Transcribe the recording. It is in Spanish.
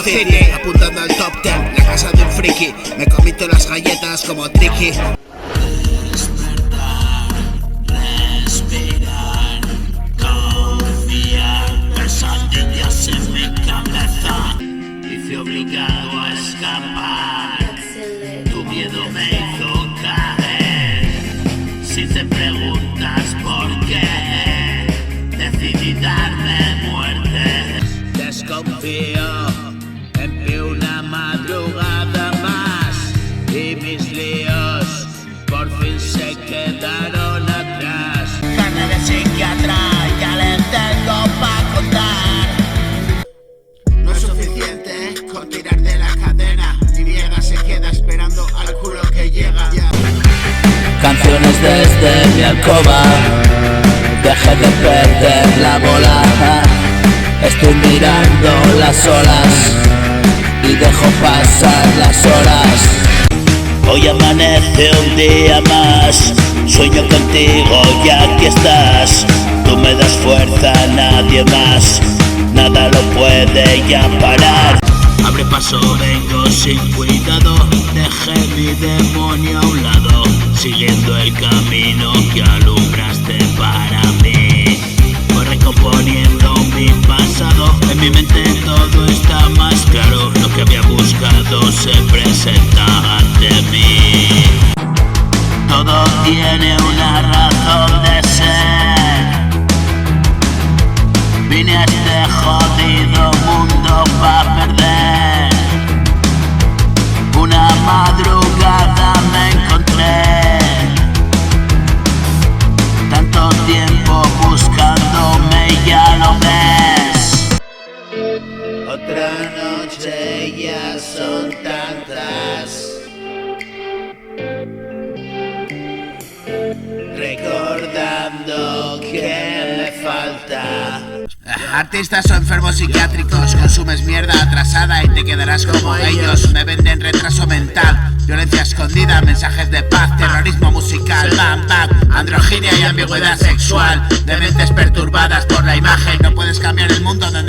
City, apuntando al top 10, la casa de un friki. Me comí todas las galletas como Tricky. Despertar, respirar, confiar, pesadillas en mi cabeza. Y fui obligado a escapar, tu miedo me hizo caer. Si te preguntas por qué, decidí darme muerte. Desconfío, empecé una madrugada más y mis líos por fin se quedaron atrás. Carne de psiquiatra, ya le tengo pa' contar. No es suficiente con tirar de la cadena. Mi mierda se queda esperando al culo que llega. Canciones desde mi alcoba, dejé de perder la bola. Estoy mirando las olas y dejo pasar las horas. Hoy amanece un día más, sueño contigo y aquí estás. Tú me das fuerza, nadie más, nada lo puede ya parar. Abre paso, vengo sin cuidado, dejé mi demonio a un lado, siguiendo el camino que alumbraste para mí. Voy recomponiendo mi pasado, en mi mente todo está más claro. Lo que había buscado se presenta ante mí. Todo tiene una razón de ser. Vine a este jodido mundo pa' perder. Una madrugada me encontré, tanto tiempo buscándome, ya lo ves. Otra noche, ya son tantas, recordando que me falta. Artistas o enfermos psiquiátricos, consumes mierda atrasada y te quedarás como ellos. Me venden retraso mental, violencia escondida, mensajes de paz, terrorismo musical, bam bam, androginia y ambigüedad sexual. De mentes perturbadas por la imagen, no puedes cambiar el mundo donde